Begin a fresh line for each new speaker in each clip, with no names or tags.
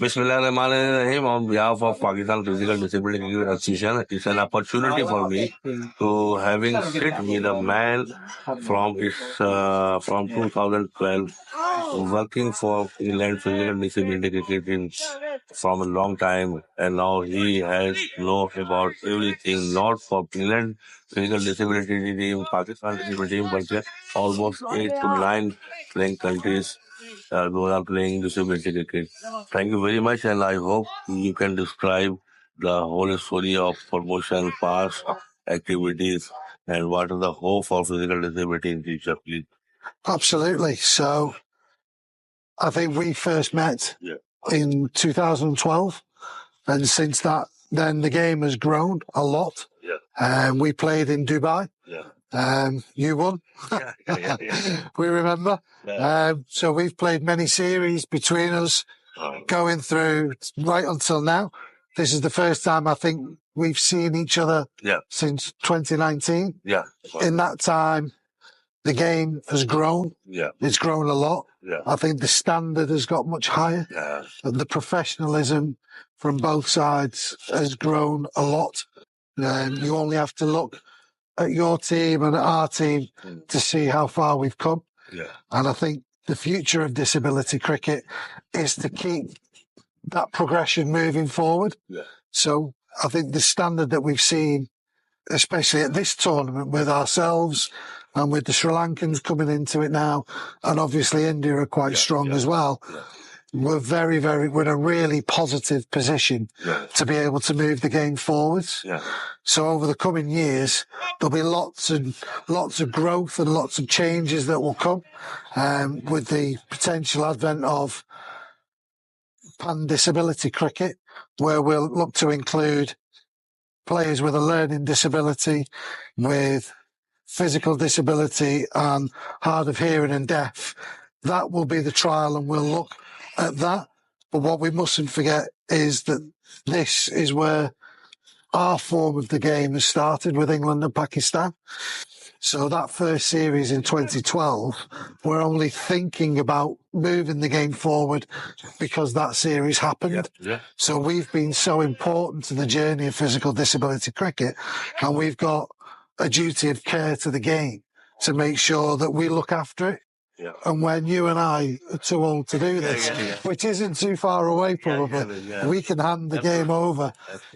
Bismillahirrahmanirrahim. On behalf of Pakistan Physical Disability Cricket Association, it's an opportunity for me to having sit with a man from 2012 working for England Physical Disability Cricket from a long time, and now he has know about everything, not for England Physical Disability team, Pakistan Disability team, but almost 8 to 9 playing countries. Those are playing disability cricket. Thank you very much, and I hope you can describe the whole story of promotion, past activities, and what is the hope for physical disability in future, please.
Absolutely. So I think we first met in 2012, and since that, then the game has grown a lot. We played in Dubai. You won. We remember. So we've played many series between us, going through right until now. This is the first time I think we've seen each other since 2019. In that time, the game has grown. It's grown a lot. I think the standard has got much higher. And the professionalism from both sides has grown a lot. You only have to look at your team and at our team to see how far we've come. And I think the future of disability cricket is to keep that progression moving forward. So I think the standard that we've seen, especially at this tournament with ourselves and with the Sri Lankans coming into it now, and obviously India are quite strong as well. We're we're in a really positive position to be able to move the game forwards. So over the coming years, there'll be lots of growth and lots of changes that will come, with the potential advent of pan-disability cricket, where we'll look to include players with a learning disability, with physical disability and hard of hearing and deaf. That will be the trial, and we'll look at that. But what we mustn't forget is that this is where our form of the game has started with England and Pakistan. So that first series in 2012, we're only thinking about moving the game forward because that series happened. So we've been so important to the journey of physical disability cricket, and we've got a duty of care to the game to make sure that we look after it. And when you and I are too old to do this, which isn't too far away probably, we can hand the game over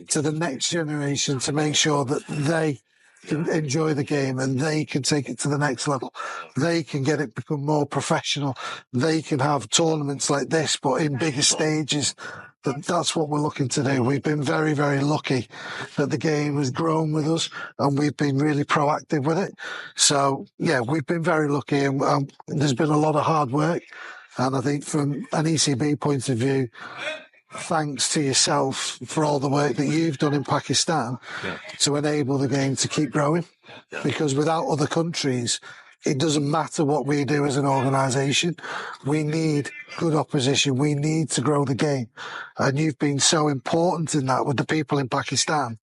to the next generation to make sure that they can enjoy the game and they can take it to the next level. They can get it become more professional. They can have tournaments like this, but in bigger stages. That's what we're looking to do. We've been very, very lucky that the game has grown with us, and we've been really proactive with it. So, yeah, we've been very lucky, and there's been a lot of hard work. And I think from an ECB point of view, thanks to yourself for all the work that you've done in Pakistan to enable the game to keep growing. Because without other countries, it doesn't matter what we do as an organisation. We need good opposition. We need to grow the game. And you've been so important in that with the people in Pakistan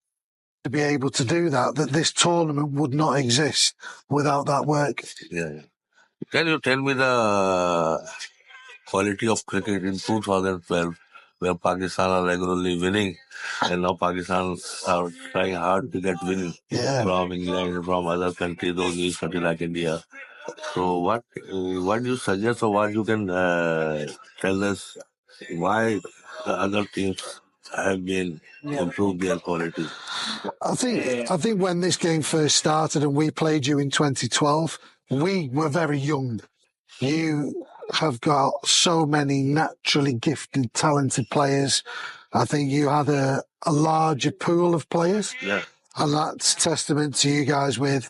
to be able to do that, that this tournament would not exist without that work.
Can you tell me the quality of cricket in 2012, where Pakistan are regularly winning, and now Pakistan are trying hard to get winning from England, from other countries, those new countries like India. So what do you suggest, or what you can tell us why the other teams have been improved their quality?
I think when this game first started and we played you in 2012, we were very young. You have got so many naturally gifted, talented players. I think you had a larger pool of players. And that's testament to you guys with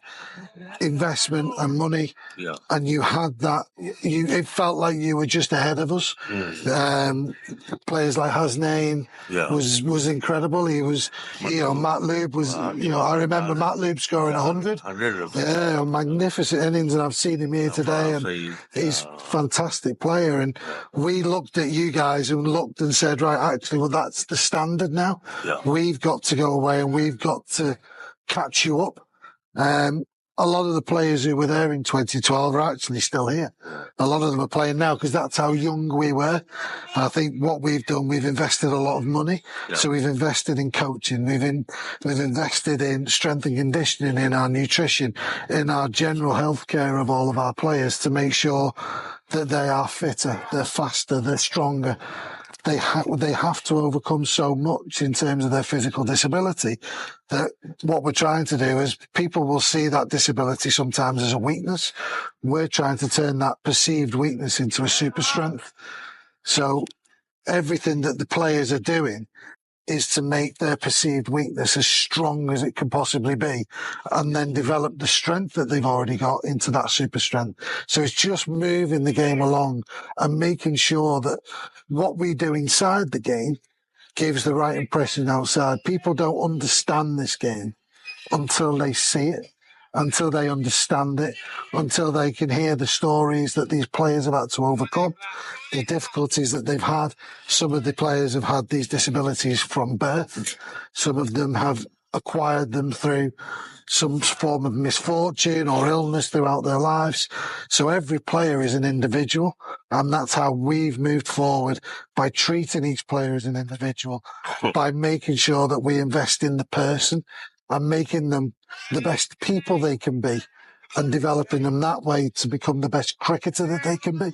investment and money. And you had that. It felt like you were just ahead of us. Players like Hasnain was incredible. He was, Matt Lube was, I remember Matt Lube scoring 100. Yeah, magnificent innings, and I've seen him here today, and he's a fantastic player. And we looked at you guys and looked and said, right, actually, well, that's the standard now. We've got to go away and we've got to catch you up. a lot of the players who were there in 2012 are actually still here. A lot of them are playing now because that's how young we were. I think what we've done, we've invested a lot of money.
Yeah.
So we've invested in coaching, we've invested in strength and conditioning, in our nutrition, in our general health care of all of our players to make sure that they are fitter, they're faster, they're stronger. They have to overcome so much in terms of their physical disability that what we're trying to do is people will see that disability sometimes as a weakness. We're trying to turn that perceived weakness into a super strength. So everything that the players are doing is to make their perceived weakness as strong as it can possibly be and then develop the strength that they've already got into that super strength. So it's just moving the game along and making sure that what we do inside the game gives the right impression outside. People don't understand this game until they see it, until they understand it, until they can hear the stories that these players have had to overcome, the difficulties that they've had. Some of the players have had these disabilities from birth. Some of them have acquired them through some form of misfortune or illness throughout their lives. So every player is an individual, and that's how we've moved forward, by treating each player as an individual, by making sure that we invest in the person and making them the best people they can be and developing them that way to become the best cricketer that they can be.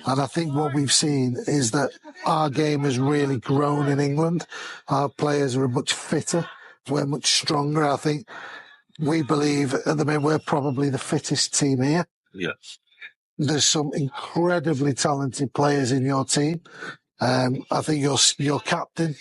And I think what we've seen is that our game has really grown in England. Our players are much fitter. We're much stronger. I think we believe at the minute we're probably the fittest team here.
Yes.
There's some incredibly talented players in your team. I think your captain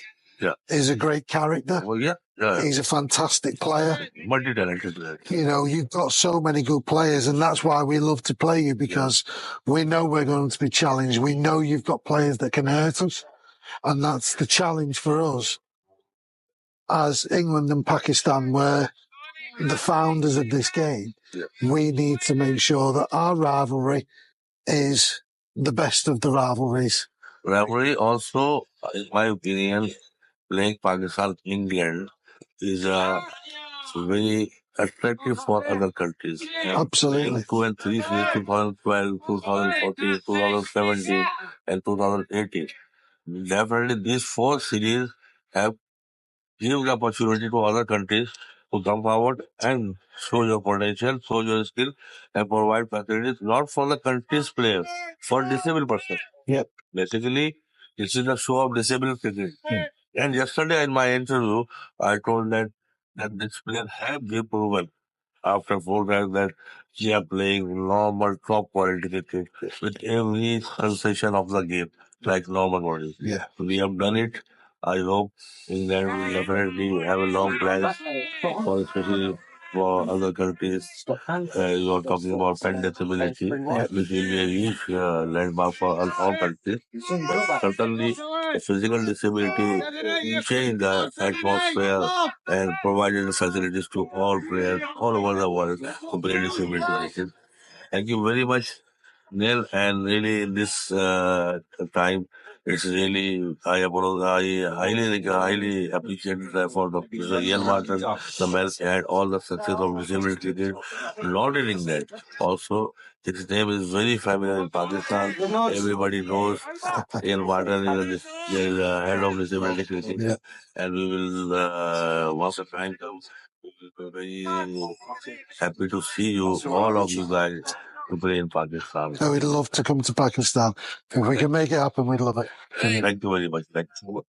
is a great character.
Well, yeah.
He's a fantastic player.
Multi-talented player.
You know, you've got so many good players, and that's why we love to play you, because we know we're going to be challenged. We know you've got players that can hurt us, and that's the challenge for us as England and Pakistan, where the founders of this game. We need to make sure that our rivalry is the best of the rivalries.
Rivalry also, in my opinion, playing Pakistan-England is very attractive for other countries.
Absolutely.
2 and 3 series, 2012, 2014, 2017, and 2018. Definitely, these 4 series have given the opportunity to other countries to come forward and show your potential, show your skill, and provide facilities not for the country's players, for disabled persons.
Yep.
Basically, this is a show of disabled cricket. And yesterday in my interview, I told that this player have been proven after 4 times that they are playing normal top quality cricket with every sensation of the game, like normal bodies.
Yeah.
We have done it. I hope England will definitely have a long plan for, especially for other countries. You are talking about pen disability, which will be a huge landmark for all countries. But certainly, the physical disability changed the atmosphere and provided the facilities to all players all over the world to play disability. Thank you very much, Neil. And really, in this time, it's really I highly appreciate the effort of Mr. Ian Martin, the man had all the success of visibility cricket, not in England. Also, his name is very familiar in Pakistan. Everybody knows Ian Martin is the head of visibility cricket, and we will once the time comes, we will be very happy to see you, all of you guys, to play in Pakistan.
So we'd love to come to Pakistan. If we can make it happen, we'd love it.
Thank you very much. Thank you.